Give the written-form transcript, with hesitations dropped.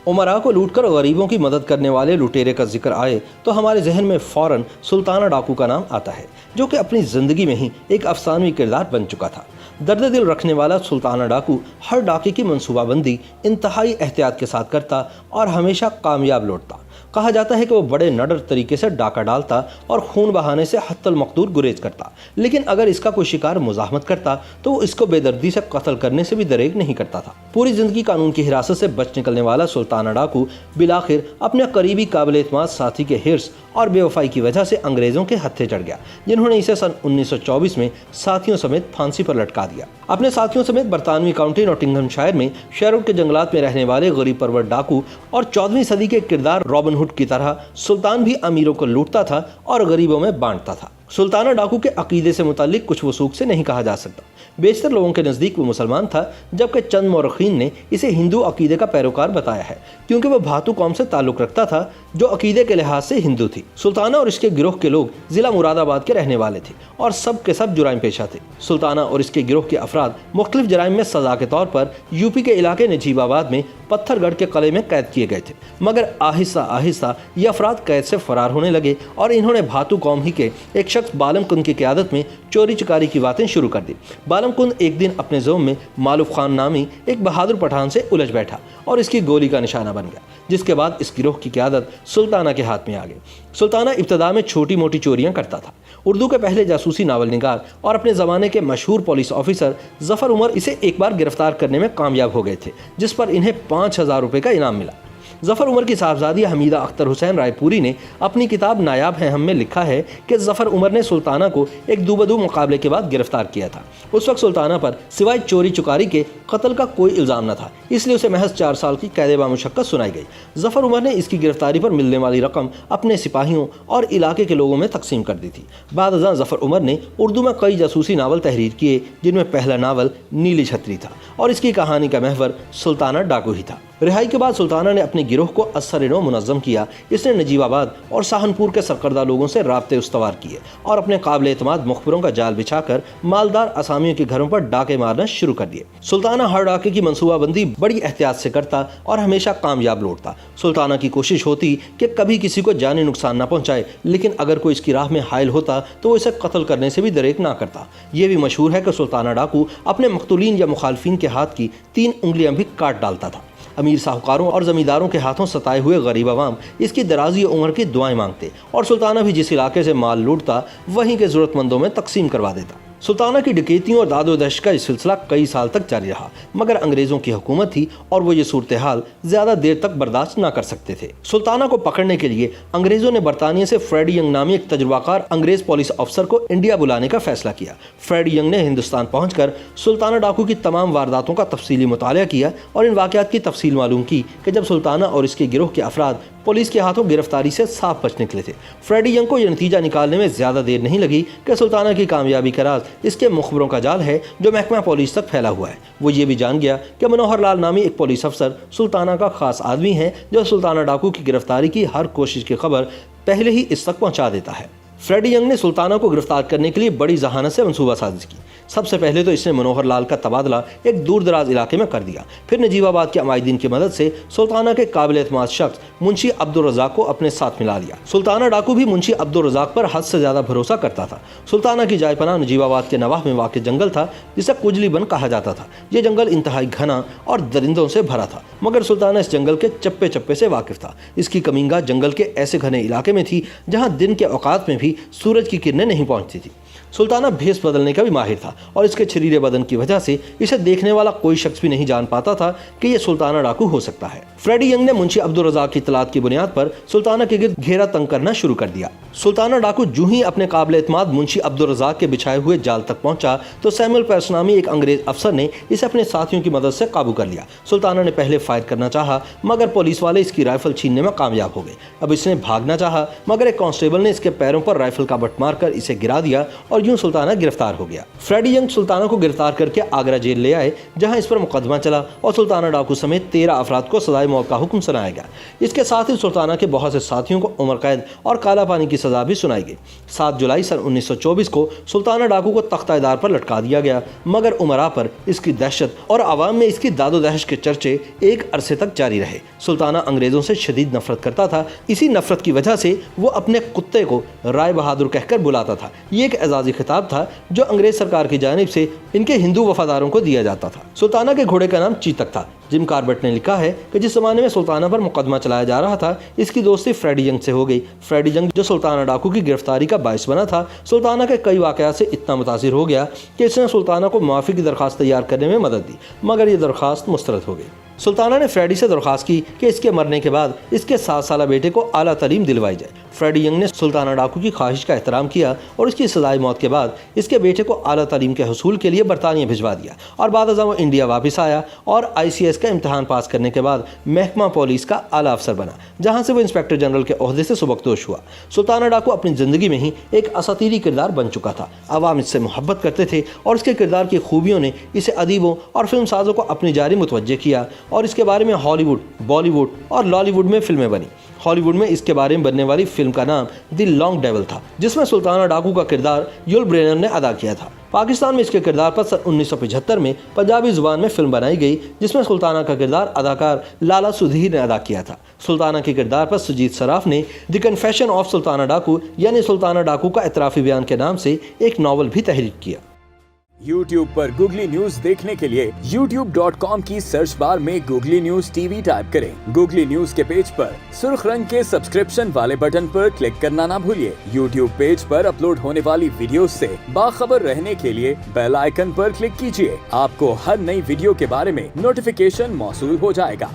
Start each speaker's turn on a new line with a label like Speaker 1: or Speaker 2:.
Speaker 1: उमरा को लूटकर गरीबों की मदद करने वाले लुटेरे का जिक्र आए तो हमारे जहन में फौरन सुल्ताना डाकू का नाम आता है, जो कि अपनी जिंदगी में ही एक अफसानवी किरदार बन चुका था। दर्द दिल रखने वाला सुल्ताना डाकू हर डाके की मंसूबाबंदी इंतहाई एहतियात के साथ करता और हमेशा कामयाब लौटता। कहा जाता है कि वो बड़े नडर तरीके से डाका डालता और खून बहाने से हत्तल मकदूर गुरेज करता, लेकिन अगर इसका कोई शिकार मुजाहमत करता तो वो इसको बेदर्दी से कत्ल करने से भी दरेग नहीं करता था। पूरी जिंदगी कानून की हिरासत से बच निकलने वाला सुल्ताना डाकू बिलाखिर अपने करीबी काबिल एतमाद साथी के हिर्स और बेवफाई की वजह से अंग्रेजों के हत्थे चढ़ गया, जिन्होंने इसे सन 1924 में साथियों समेत फांसी पर लटका दिया। अपने साथियों समेत बरतानवी काउंटी नॉटिंघमशायर में शेरवुड के जंगलात में रहने वाले गरीब परवर डाकू और 14वीं सदी के किरदार रॉबिन हुड की तरह सुल्तान भी अमीरों को लूटता था और गरीबों में बांटता था। सुल्ताना डाकू के अकीदे से मुतालिक कुछ वसूख से नहीं कहा जा सकता। बेशतर लोगों के नज़दीक वो मुसलमान था, जबकि चंद मौरखीन ने इसे हिंदू अकीदे का पैरोकार बताया है, क्योंकि वह भातू कौम से ताल्लुक़ रखता था जो अकीदे के लिहाज से हिंदू थी। सुल्ताना और इसके गिरोह के लोग ज़िला मुरादाबाद के रहने वाले थे और सब के सब जुराइम पेशा थे। सुल्ताना और इसके गिरोह के अफराद मुख्तलिफ जराइम में सज़ा के तौर पर यूपी के इलाके नजीबाबाद में पत्थरगढ़ के किले में कैद किए गए थे, मगर आहिस्ता आहिस्ता ये अफराद कैद से फरार होने लगे और इन्होंने भातू कौम ही के एक शख्स बालम कुंद की क़यादत में चोरी चकारी की बातें शुरू कर दी। बालम कुंद एक दिन अपने ज़ोम में मालूफ खान नामी एक बहादुर पठान से उलझ बैठा और इसकी गोली का निशाना बन गया, जिसके बाद इस गिरोह की क़यादत सुल्ताना के हाथ में आ गई। सुल्ताना इब्तदा में छोटी मोटी चोरियां करता था। उर्दू के पहले जासूसी नावल निगार और अपने ज़माने के मशहूर पुलिस ऑफिसर ज़फ़र उमर इसे एक बार गिरफ्तार करने में कामयाब हो गए थे, जिस पर इन्हें 5,000 रुपये का इनाम मिला। ज़फ़र उमर की साहबजादी हमीदा अख्तर हुसैन रायपुरी ने अपनी किताब नायाब हैं हम में लिखा है कि ज़फ़र उमर ने सुल्ताना को एक दूबदू मुकाबले के बाद गिरफ्तार किया था। उस वक्त सुल्ताना पर सिवाय चोरी चुकारी के कत्ल का कोई इल्ज़ाम न था, इसलिए उसे महज 4 साल की कैद बामुशक्कत सुनाई गई। ज़फ़र उमर ने इसकी गिरफ्तारी पर मिलने वाली रकम अपने सिपाहियों और इलाके के लोगों में तकसीम कर दी थी। बाद अज़ां ज़फ़र उमर ने उर्दू में कई जासूसी नावल तहरीर किए, जिनमें पहला नावल नीली छतरी था और इसकी कहानी का महवर सुल्ताना डाकू ही था। रिहाई के बाद सुल्ताना ने अपने गिरोह को असर-ए-नौ मुनज़्ज़म किया। इसने नजीबाबाद और सहारनपुर के सरकर्दा लोगों से राब्ते उस्तवार किए और अपने काबिल एतमाद मुखबिरों का जाल बिछाकर मालदार असामियों के घरों पर डाके मारना शुरू कर दिए। सुल्ताना हर डाके की मंसूबाबंदी बड़ी एहतियात से करता और हमेशा कामयाब लौटता। सुल्ताना की कोशिश होती कि कभी किसी को जानी नुकसान न पहुँचाए, लेकिन अगर कोई इसकी राह में हायल होता तो वो इसे कत्ल करने से भी दरेक ना करता। ये भी मशहूर है कि सुल्ताना डाकू अपने मकतूलीन या मुखालफिन के हाथ की 3 उंगलियां भी काट डालता था। अमीर साहूकारों और ज़मींदारों के हाथों सताए हुए गरीब अवाम इसकी दराजी उम्र की दुआएं मांगते और सुल्ताना भी जिस इलाके से माल लूटता वहीं के ज़रूरतमंदों में तकसीम करवा देता। सुल्ताना की डकैतियों और दादोदश्त का सिलसिला कई साल तक जारी रहा, मगर अंग्रेज़ों की हुकूमत थी और वो ये सूरत हाल ज़्यादा देर तक बर्दाश्त न कर सकते थे। सुल्ताना को पकड़ने के लिए अंग्रेज़ों ने बरतानिया से फ्रेडी यंग नामी एक तजुर्बाकार अंग्रेज़ पुलिस अफसर को इंडिया बुलाने का फैसला किया। फ्रेडी यंग ने हिंदुस्तान पहुँचकर सुल्ताना डाकू की तमाम वारदातों का तफसीली मुताला किया और इन वाक़यात की तफसील मालूम की कि जब सुल्ताना और इसके गिरोह के अफराद पुलिस के हाथों गिरफ्तारी से साफ बच निकले थे। फ्रेडी यंग को यह नतीजा निकालने में ज़्यादा देर नहीं लगी कि सुल्ताना की कामयाबी का राज इसके मुखबरों का जाल है जो महकमा पुलिस तक फैला हुआ है। वो ये भी जान गया कि मनोहर लाल नामी एक पुलिस अफसर सुल्ताना का खास आदमी है, जो सुल्ताना डाकू की गिरफ्तारी की हर कोशिश की खबर पहले ही इस तक पहुँचा देता है। फ्रेडी यंग ने सुल्ताना को गिरफ्तार करने के लिए बड़ी जहानत से मंसूबा साजिश की। सबसे पहले तो इसने मनोहर लाल का तबादला एक दूर दराज इलाके में कर दिया। फिर नजीबाबाद के अमायदीन की मदद से सुल्ताना के काबिल एतमाद शख्स मुंशी अब्दुल रज़ाक को अपने साथ मिला लिया। सुल्ताना डाकू भी मुंशी अब्दुल रज़ाक पर हद से ज़्यादा भरोसा करता था। सुल्ताना की जायपना नजीबाबाद के नवाह में वाक़ जंगल था, जिसे कुजली बन कहा जाता था। ये जंगल इंतहाई घना और दरिंदों से भरा था, मगर सुल्ताना इस जंगल के चप्पे चप्पे से वाकिफ था। इसकी कमीनगाह जंगल के ऐसे घने इलाके में थी जहाँ दिन के औकात में भी सूरज की किरणें नहीं पहुँचती थी। सुल्ताना भेस बदलने का भी माहिर था और इसके छरीरे बदन की वजह से इसे देखने वाला कोई शख्स भी नहीं जान पाता था कि यह सुल्ताना डाकू हो सकता है। फ्रेडी यंग ने मुंशी अब्दुल रज़ाक की इत्तलात की बुनियाद पर सुल्ताना के गिर्द घेरा तंग करना शुरू कर दिया। सुल्ताना डाकू जूं ही अपने काबिल एतमाद मुंशी अब्दुल रज़ाक के बिछाए हुए जाल तक पहुंचा तो सैमुअल पेर्स नामी एक अंग्रेज अफसर ने इसे अपने साथियों की मदद से काबू कर लिया। सुल्ताना ने पहले फायर करना चाहा, मगर पुलिस वाले इसकी राइफल छीनने में कामयाब हो गए। अब इसने भागना चाहा, मगर एक कांस्टेबल ने इसके पैरों पर राइफल का बट मारकर इसे गिरा दिया और اور यूं सुल्ताना गिरफ्तार हो गया। फ्रेडी यंग सुल्ताना को गिरफ्तार करके आगरा जेल ले आए, जहां इस पर मुकदमा चला और सुल्ताना डाकू समेत 13 अफराद को सजाए मौत का हुक्म सुनाया गया। इसके साथ ही सुल्ताना के बहुत से साथियों को उम्र कैद और काला पानी की सजा भी सुनाई गई। 7 जुलाई सन 1924 को सुल्ताना डाकू को तख्तादार पर लटका दिया गया, मगर उमरा पर इसकी दहशत और आवाम में इसकी दादो-दहश के चर्चे एक अरसे तक जारी रहे। सुल्ताना अंग्रेजों से शदीद नफरत करता था। इसी नफरत की वजह से वो अपने कुत्ते को राय बहादुर कहकर बुलाता था। ये एक एजाजी खिताब था जो अंग्रेज सरकार की जानिब से इनके हिंदू वफादारों को दिया जाता था। सुल्ताना के घोड़े का नाम चीतक था। जिम कार्बेट ने लिखा है कि जिस जमाने में सुल्ताना पर मुकदमा चलाया जा रहा था, इसकी दोस्ती फ्रेडी यंग से हो गई। फ्रेडी यंग जो सुल्ताना डाकू की गिरफ्तारी का बायस बना था, सुल्ताना के कई वाकयात से इतना मुतासिर हो गया कि इसने सुल्ताना को माफ़ी की दरख्वास्त तैयार करने में मदद दी, मगर ये दरख्वास्त मुस्तरद हो गई। सुल्ताना ने फ्रेडी से दरख्वास्त की कि इसके मरने के बाद इसके 7 साला बेटे को आला तालीम दिलवाई जाए। फ्रेडी यंग ने सुल्ताना डाकू की ख्वाहिश का एहतराम किया और इसकी सजाए मौत के बाद इसके बेटे को आला तालीम के हसूल के लिए बरतानिया भिजवा दिया और बाद वो इंडिया वापस आया और ICS का इम्तहान पास करने के बाद महकमा पुलिस का आला अफसर बना, जहाँ से वो इंस्पेक्टर जनरल के ओहदे से सुबकदोश हुआ। सुल्ताना डाकू अपनी ज़िंदगी में ही एक असातीरी किरदार बन चुका था। अवाम इससे मोहब्बत करते थे और इसके किरदार की खूबियों ने इसे अदीबों और फिल्म साजों को अपनी जारी मुतवज्जे किया और इसके बारे में हॉलीवुड, बॉलीवुड और लॉलीवुड में फिल्में बनी। हॉलीवुड में इसके बारे में बनने वाली फिल्म का नाम द लॉन्ग डेविल था, जिसमें सुल्ताना डाकू का किरदार युल ब्रेनर ने अदा किया था। पाकिस्तान में इसके किरदार पर सन 1975 में पंजाबी जुबान में फिल्म बनाई गई, जिसमें सुल्ताना का किरदार अदाकार लाला सुधीर ने अदा किया था। सुल्ताना के किरदार पर सुजीत सराफ ने द कन्फेशन ऑफ सुल्ताना डाकू यानी सुल्ताना डाकू का इतराफ़ी बयान के नाम से एक नावल भी तहरीर किया।
Speaker 2: YouTube पर गूगली न्यूज देखने के लिए youtube.com की सर्च बार में गूगली न्यूज TV टाइप करें। गूगली न्यूज के पेज पर सुर्ख रंग के सब्सक्रिप्शन वाले बटन पर क्लिक करना ना भूलिए। YouTube पेज पर अपलोड होने वाली वीडियोस से बाखबर रहने के लिए बेल आइकन पर क्लिक कीजिए। आपको हर नई वीडियो के बारे में नोटिफिकेशन मौसूल हो जाएगा।